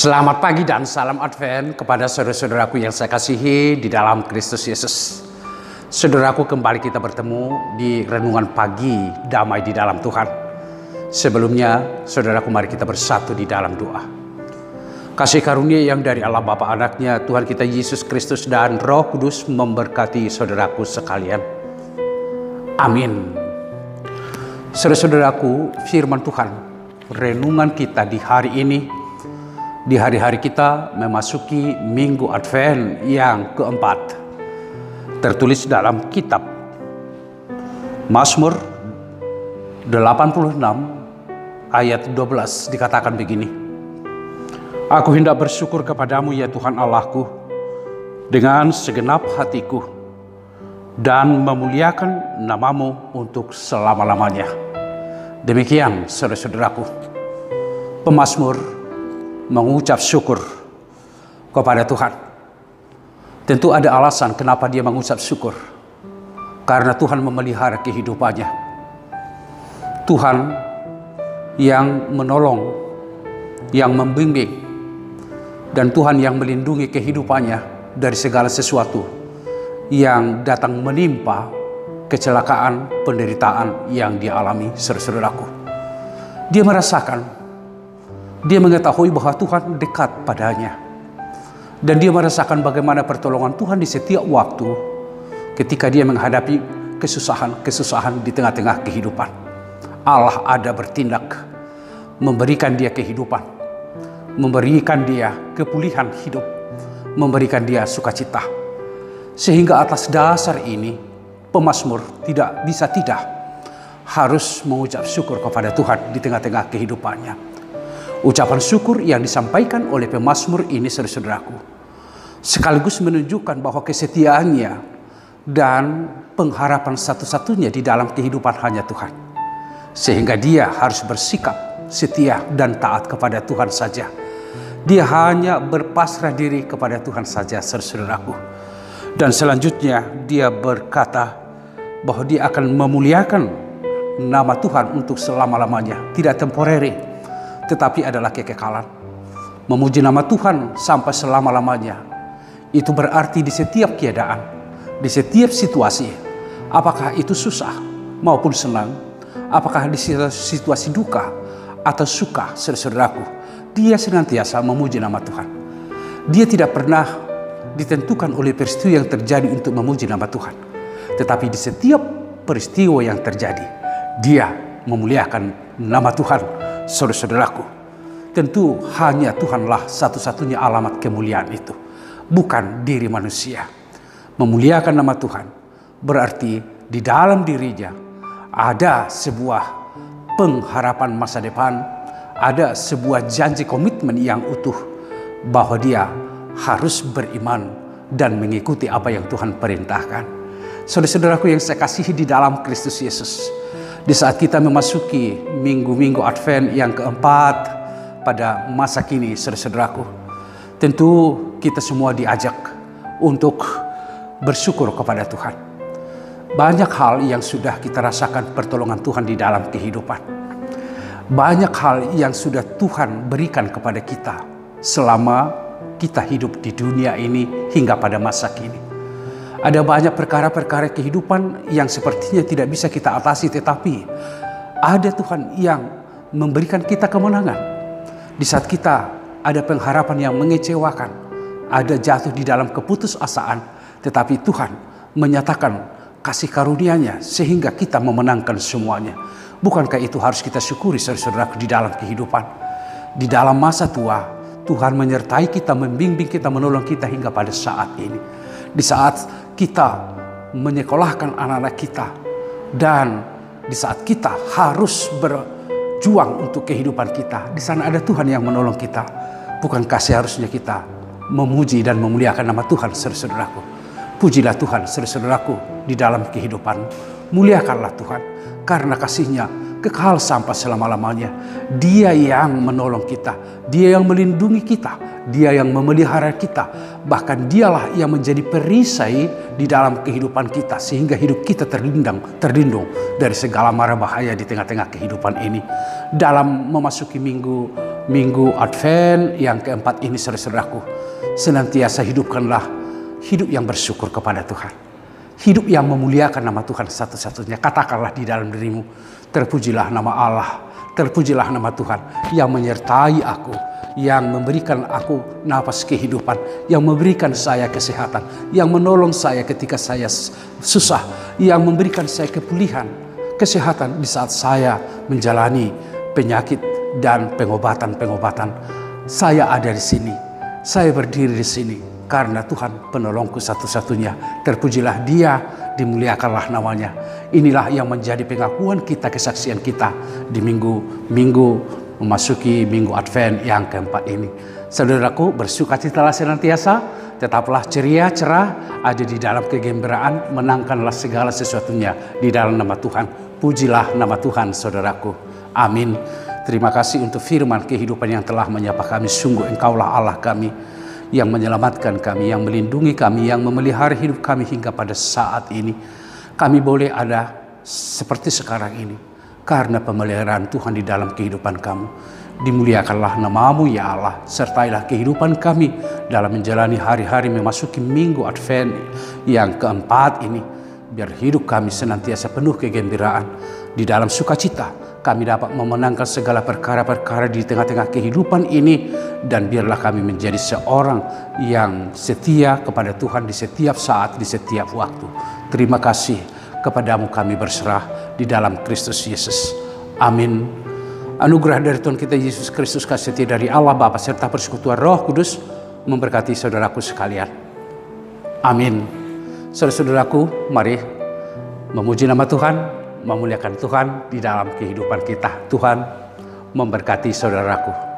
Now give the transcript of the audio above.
Selamat pagi dan salam Advent kepada saudara-saudaraku yang saya kasihi di dalam Kristus Yesus. Saudaraku, kembali kita bertemu di renungan pagi damai di dalam Tuhan. Sebelumnya, saudaraku, mari kita bersatu di dalam doa. Kasih karunia yang dari Allah Bapa Anaknya, Tuhan kita Yesus Kristus dan Roh Kudus memberkati saudaraku sekalian. Amin. Saudara-saudaraku, firman Tuhan, renungan kita di hari ini, di hari-hari kita memasuki Minggu Advent yang keempat, tertulis dalam kitab Mazmur 86 ayat 12 dikatakan begini. Aku hendak bersyukur kepadamu ya Tuhan Allahku dengan segenap hatiku dan memuliakan namamu untuk selama-lamanya. Demikian saudara-saudaraku, pemazmur mengucap syukur kepada Tuhan. Tentu ada alasan kenapa dia mengucap syukur. Karena Tuhan memelihara kehidupannya. Tuhan yang menolong, yang membimbing, dan Tuhan yang melindungi kehidupannya dari segala sesuatu yang datang menimpa kecelakaan, penderitaan yang dia alami, saudara-saudaraku. Dia merasakan, dia mengetahui bahwa Tuhan dekat padanya. Dan dia merasakan bagaimana pertolongan Tuhan di setiap waktu ketika dia menghadapi kesusahan-kesusahan di tengah-tengah kehidupan. Allah ada bertindak, memberikan dia kehidupan, memberikan dia kepulihan hidup, memberikan dia sukacita. Sehingga atas dasar ini, pemazmur tidak bisa tidak harus mengucap syukur kepada Tuhan di tengah-tengah kehidupannya. Ucapan syukur yang disampaikan oleh pemazmur ini, saudara-saudaraku, sekaligus menunjukkan bahwa kesetiaannya dan pengharapan satu-satunya di dalam kehidupan hanya Tuhan. Sehingga dia harus bersikap setia dan taat kepada Tuhan saja. Dia hanya berpasrah diri kepada Tuhan saja, saudara-saudaraku. Dan selanjutnya dia berkata bahwa dia akan memuliakan nama Tuhan untuk selama-lamanya, tidak temporary, tetapi adalah kekekalan. Memuji nama Tuhan sampai selama-lamanya. Itu berarti di setiap keadaan, di setiap situasi, apakah itu susah maupun senang, apakah di situasi duka atau suka, saudaraku, dia senantiasa memuji nama Tuhan. Dia tidak pernah ditentukan oleh peristiwa yang terjadi untuk memuji nama Tuhan. Tetapi di setiap peristiwa yang terjadi, dia memuliakan nama Tuhan. Saudara-saudaraku, tentu hanya Tuhanlah satu-satunya alamat kemuliaan itu, bukan diri manusia. Memuliakan nama Tuhan berarti di dalam dirinya ada sebuah pengharapan masa depan, ada sebuah janji komitmen yang utuh bahwa dia harus beriman dan mengikuti apa yang Tuhan perintahkan. Saudara-saudaraku yang saya kasihi di dalam Kristus Yesus, di saat kita memasuki minggu-minggu Advent yang keempat pada masa kini, saudara-saudaraku, tentu kita semua diajak untuk bersyukur kepada Tuhan. Banyak hal yang sudah kita rasakan pertolongan Tuhan di dalam kehidupan. Banyak hal yang sudah Tuhan berikan kepada kita selama kita hidup di dunia ini hingga pada masa kini. Ada banyak perkara-perkara kehidupan yang sepertinya tidak bisa kita atasi, tetapi ada Tuhan yang memberikan kita kemenangan. Di saat kita ada pengharapan yang mengecewakan, ada jatuh di dalam keputusasaan, tetapi Tuhan menyatakan kasih karunia-Nya sehingga kita memenangkan semuanya. Bukankah itu harus kita syukuri, saudara-saudara, di dalam kehidupan? Di dalam masa tua, Tuhan menyertai kita, membimbing kita, menolong kita hingga pada saat ini. Di saat kita menyekolahkan anak-anak kita, dan di saat kita harus berjuang untuk kehidupan kita, di sana ada Tuhan yang menolong kita. Bukankah seharusnya kita memuji dan memuliakan nama Tuhan, saudara-saudaraku? Pujilah Tuhan, saudara-saudaraku, di dalam kehidupan. Muliakanlah Tuhan, karena kasih-Nya kekal sampai selama-lamanya. Dia yang menolong kita, Dia yang melindungi kita, Dia yang memelihara kita. Bahkan Dialah yang menjadi perisai di dalam kehidupan kita, sehingga hidup kita terlindung dari segala mara bahaya di tengah-tengah kehidupan ini. Dalam memasuki minggu Minggu Advent yang keempat ini, saudara-saudaraku, senantiasa hidupkanlah hidup yang bersyukur kepada Tuhan. Hidup yang memuliakan nama Tuhan satu-satunya. Katakanlah di dalam dirimu, terpujilah nama Allah, terpujilah nama Tuhan yang menyertai aku, yang memberikan aku nafas kehidupan, yang memberikan saya kesehatan, yang menolong saya ketika saya susah, yang memberikan saya kepulihan, kesehatan di saat saya menjalani penyakit dan pengobatan-pengobatan. Saya ada di sini, saya berdiri di sini karena Tuhan penolongku satu-satunya. Terpujilah Dia, dimuliakanlah namanya. Inilah yang menjadi pengakuan kita, kesaksian kita di minggu memasuki minggu Advent yang keempat ini. Saudaraku, bersukacitalah senantiasa, tetaplah ceria, cerah, ada di dalam kegembiraan, menangkanlah segala sesuatunya di dalam nama Tuhan. Pujilah nama Tuhan, saudaraku. Amin. Terima kasih untuk firman kehidupan yang telah menyapa kami. Sungguh Engkaulah Allah kami, yang menyelamatkan kami, yang melindungi kami, yang memelihara hidup kami hingga pada saat ini. Kami boleh ada seperti sekarang ini karena pemeliharaan Tuhan di dalam kehidupan kamu. Dimuliakanlah namamu ya Allah, sertailah kehidupan kami dalam menjalani hari-hari memasuki minggu Advent yang keempat ini. Biar hidup kami senantiasa penuh kegembiraan. Di dalam sukacita kami dapat memenangkan segala perkara-perkara di tengah-tengah kehidupan ini. Dan biarlah kami menjadi seorang yang setia kepada Tuhan di setiap saat, di setiap waktu. Terima kasih, kepadamu kami berserah di dalam Kristus Yesus. Amin. Anugerah dari Tuhan kita Yesus Kristus, kasih setia dari Allah Bapa serta persekutuan Roh Kudus memberkati saudaraku sekalian. Amin. Saudara-saudaraku, mari memuji nama Tuhan, memuliakan Tuhan di dalam kehidupan kita. Tuhan memberkati saudaraku.